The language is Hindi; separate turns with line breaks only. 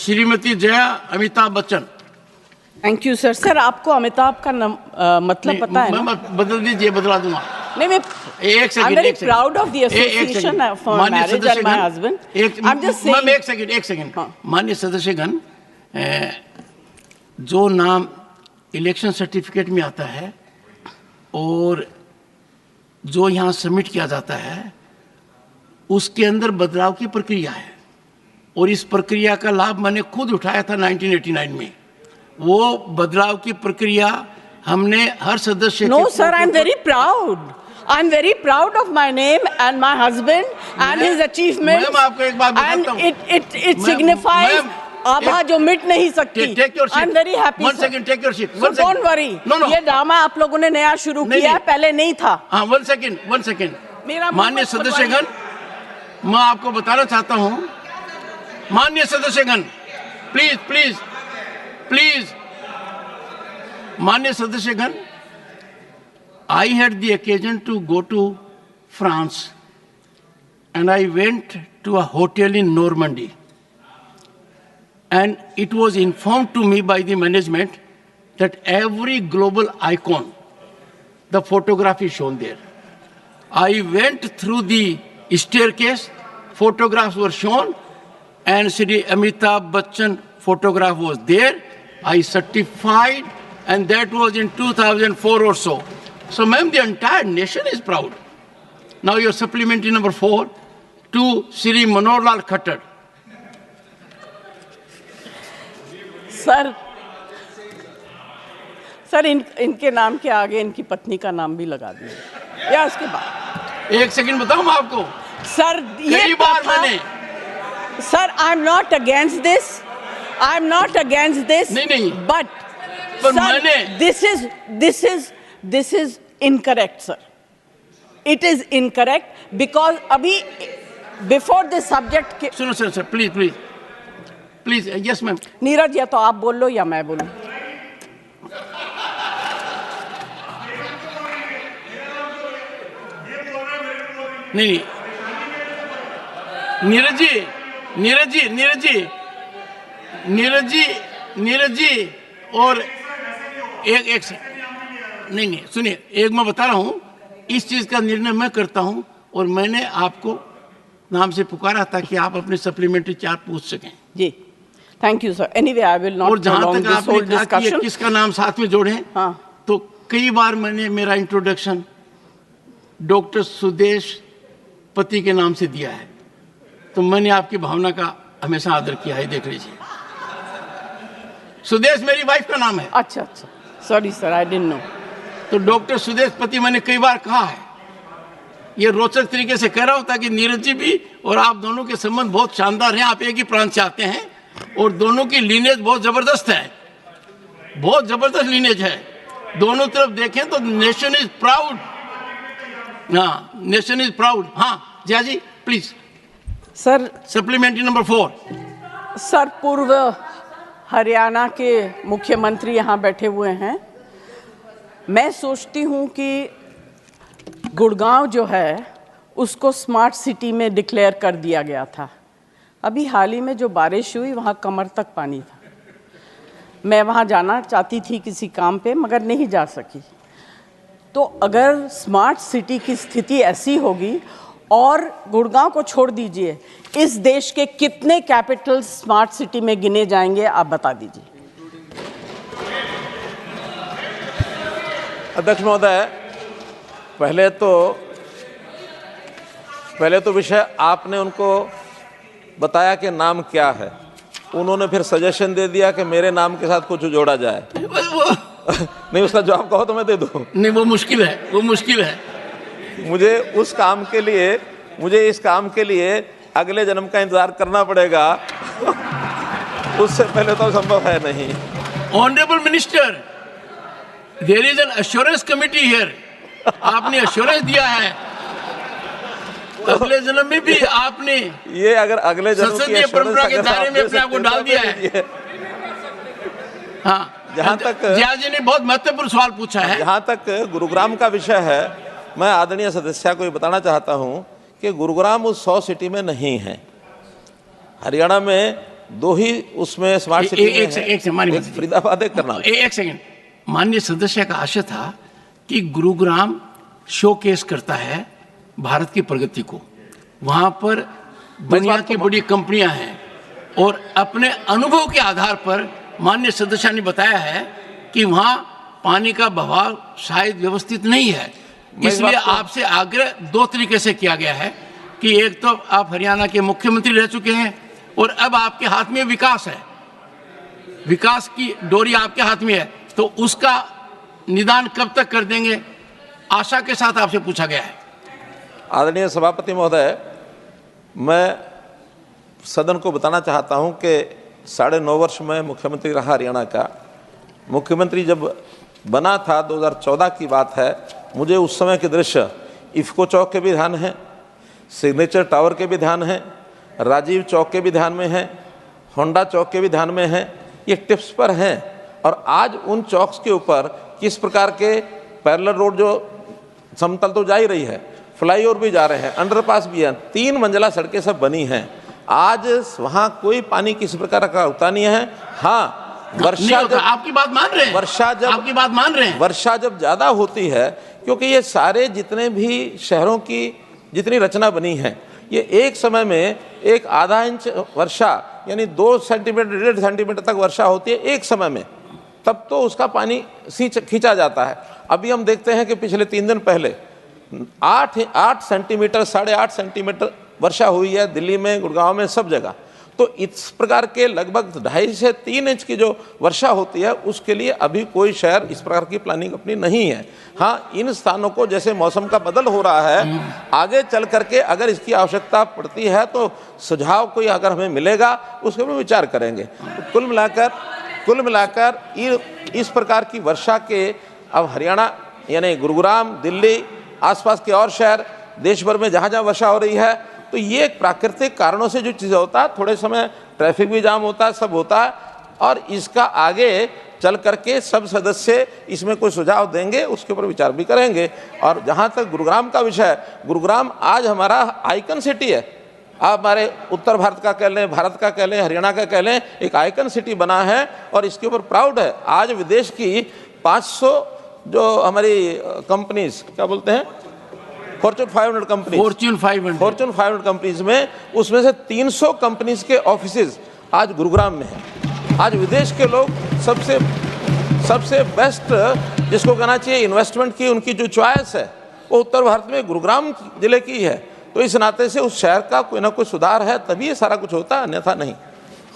Shrimati Jaya Amitabh Bachchan.
Thank you sir. Sir आपको अमिताभ का मतलब पता है ना?
बदल दीजिए, बदला दूंगा।
नहीं, मैं
एक second,
I'm very proud of the association for marriage and my husband. I'm just saying.
Ma'am एक सेकंड। माननीय सदस्यगण, जो नाम इलेक्शन सर्टिफिकेट में आता है और जो यहाँ सबमिट किया जाता है उसके अंदर बदलाव की प्रक्रिया है, और इस प्रक्रिया का लाभ मैंने खुद उठाया था 1989 में। वो बदलाव की प्रक्रिया हमने हर सदस्य
No sir, I'm very proud. I'm very proud of my name and my husband and his achievements.
Ma'am आपको एक बात बताता हूँ।
And it signifies आभा जो मिट नहीं सकती। I'm very happy.
One second, take your seat.
So don't worry.
No.
ये ड्रामा आप लोगों ने नया शुरू किया है, पहले नहीं था।
हाँ, one second. माननीय सदस्यगण, मैं आपको बताना चाहता हूँ, माननीय सदस्यगण, प्लीज, माननीय सदस्यगण, I had the occasion to go to France, and I went to a hotel in Normandy, and it was informed to me by the management that every global icon, the photograph is shown there. I went through the staircase, photographs were shown, and Shri Amitabh Bachchan photograph was there. I certified, and that was in 2004 or so. So, ma'am, the entire nation is proud. Now, your supplementary number 4 to Shri Manohar Lal Khattar.
Sir इनके नाम के आगे इनकी पत्नी का नाम भी लगा दिया या उसके बाद?
एक सेकंड बताऊं मैं आपको।
सर ये
बार मैंने,
sir I am not against this,
नहीं,
बट
मैंने
this is incorrect, sir. It is incorrect because अभी before the subject के
सुनो sir, please, yes ma'am.
Neeraj, या तो आप बोल लो या मैं बोलूं।
नहीं, नीरज जी और एक नहीं, सुनिए, एक मैं बता रहा हूं, इस चीज का निर्णय मैं करता हूं, और मैंने आपको नाम से पुकारा ताकि आप अपने सप्लीमेंट्री चार्ट पूछ सकें।
जी, thank you sir. Anyway I will not
और जहां
prolong
तक
this whole
आपने कहा कि किसका नाम साथ में जोड़े, तो कई बार मैंने मेरा इंट्रोडक्शन डॉक्टर सुदेश पति के नाम से दिया है, तो मैंने आपकी भावना का हमेशा आदर किया है। देख लीजिए, सुदेश मेरी वाइफ का नाम है।
अच्छा, sorry sir, I didn't know.
तो डॉक्टर सुदेश पति मैंने कई बार कहा है। ये रोचक तरीके से कह रहा हूं ताकि नीरज जी भी और आप दोनों के संबंध बहुत शानदार हैं। आप एक ही प्रांत से आते हैं और दोनों की लीनेज बहुत जबरदस्त है, बहुत जबरदस्त लीनेज है। दोनों तरफ देखें तो नेशन इज प्राउड। हाँ, नेशन इज प्राउड। हाँ Jaya ji, please.
Sir
supplementary number 4।
Sir, पूर्व हरियाणा के मुख्यमंत्री यहाँ बैठे हुए हैं। मैं सोचती हूँ कि गुड़गांव जो है उसको स्मार्ट सिटी में डिक्लेयर कर दिया गया था। अभी हाल ही में जो बारिश हुई वहाँ कमर तक पानी था। मैं वहाँ जाना चाहती थी किसी काम पे, मगर नहीं जा सकी। तो अगर स्मार्ट सिटी की स्थिति ऐसी होगी, और गुड़गांव को छोड़ दीजिए, इस देश के कितने कैपिटल स्मार्ट सिटी में गिने जाएंगे, आप बता दीजिए।
अध्यक्ष महोदय, पहले तो विषय आपने उनको बताया कि नाम क्या है, उन्होंने फिर सजेशन दे दिया कि मेरे नाम के साथ कुछ जोड़ा जाए। नहीं, उसका जवाब कहो तो मैं दे दूं।
नहीं, वो मुश्किल है।
मुझे इस काम के लिए अगले जन्म का इंतजार करना पड़ेगा। उससे पहले तो संभव है नहीं।
Honourable minister, there is an assurance committee here. आपने एश्योरेंस दिया है, अगले जन्म में भी आपने
ये अगर अगले जन्म की
संसदीय परंपरा के दायरे में अपने आप को डाल दिया है। हाँ,
जहाँ तक
जया जी ने बहुत महत्वपूर्ण सवाल पूछा है।
जहाँ तक गुरुग्राम का विषय है, मैं आदरणीय सदस्य को ये बताना चाहता हूँ कि गुरुग्राम उस 100 सिटी में नहीं है। हरियाणा में दो ही उसमें स्मार्ट सिटी में
एक सेकंड माननीय
एक फरीदाबाद, एक करनाल।
एक सेकंड, माननीय सदस्य का आशय था कि गुरुग्राम शोकेस करता है भारत की प्रगति को, वहां पर दुनिया की बड़ी कंपनियां हैं और अपने अनुभव के आधार पर माननीय सदस्य ने बताया है कि वहां पानी का बहाव शायद व्यवस्थित नहीं है। इसलिए आपसे आग्रह दो तरीके से किया गया है कि एक तो आप हरियाणा के मुख्यमंत्री रह चुके हैं और अब आपके हाथ में विकास है, विकास की डोरी आपके हाथ में है, तो उसका निदान कब तक कर देंगे, आशा के साथ आपसे पूछा गया है।
आदरणीय सभापति महोदय, मैं सदन को बताना चाहता हूं कि 9.5 वर्ष में मुख्यमंत्री रहा हरियाणा का। मुख्यमंत्री जब बना था 2014 की बात है, मुझे उस समय के दृश्य इफ्को चौक के भी ध्यान है, सिग्नेचर टावर के भी ध्यान है, राजीव चौक के भी ध्यान में है, होंडा चौक के भी ध्यान में है, ये टिप्स पर हैं। और आज उन चौक्स के ऊपर किस प्रकार के पैरेलल रोड, जो समतल तो जा ही रही है, फ्लाईओवर भी जा रहे हैं, अंडरपास भी है, 3 मंजिला सड़कें सब बनी हैं। आज वहाँ कोई पानी किसी प्रकार का उठता नहीं है। हाँ, वर्षा जब,
आपकी बात मान रहे हैं, आपकी बात मान रहे हैं,
वर्षा जब ज्यादा होती है, क्योंकि ये सारे जितने भी शहरों की जितनी रचना बनी है, ये एक समय में एक आधा इंच वर्षा यानी 2 सेंटीमीटर 1.5 सेंटीमीटर तक वर्षा होती है एक समय में, तब तो उसका पानी खींचा जाता है। अभी हम देखते हैं कि पिछले 3 दिन पहले 8 सेंटीमीटर 8.5 सेंटीमीटर वर्षा हुई है दिल्ली में, गुड़गांव में, सब जगह। तो इस प्रकार के लगभग 2.5 से 3 इंच की जो वर्षा होती है, उसके लिए अभी कोई शहर इस प्रकार की प्लानिंग अपनी नहीं है। हाँ, इन स्थानों को जैसे मौसम का बदल हो रहा है, आगे चल करके अगर इसकी आवश्यकता पड़ती है तो सुझाव कोई अगर हमें मिलेगा उसके ऊपर विचार करेंगे। तो कुल मिलाकर इस प्रकार की वर्षा के अब हरियाणा यानी गुरुग्राम, दिल्ली, आसपास के और शहर, देश भर में जहाँ जहाँ वर्षा हो रही है, तो ये प्राकृतिक कारणों से जो चीज़ होता है, थोड़े समय ट्रैफिक भी जाम होता है, सब होता है, और इसका आगे चल करके सब सदस्य इसमें कोई सुझाव देंगे, उसके ऊपर विचार भी करेंगे। और जहाँ तक गुरुग्राम का विषय है, गुरुग्राम आज हमारा आइकन सिटी है। आप हमारे उत्तर भारत का कह लें, भारत का कह लें, हरियाणा का कह लें, एक आइकन सिटी बना है और इसके ऊपर प्राउड है। आज विदेश की 500 जो हमारी कंपनीज, क्या बोलते हैं, फॉर्च्यून 500 कंपनीज, फॉर्च्यून 500 कंपनीज में, उसमें से 300 कंपनीज के ऑफिसेज आज गुरुग्राम में हैं। आज विदेश के लोग सबसे बेस्ट जिसको कहना चाहिए इन्वेस्टमेंट की उनकी जो चॉइस है, वो उत्तर भारत में गुरुग्राम जिले की है। तो इस नाते से उस शहर का कोई ना कोई सुधार है, तभी ये सारा कुछ होता है, अन्यथा नहीं।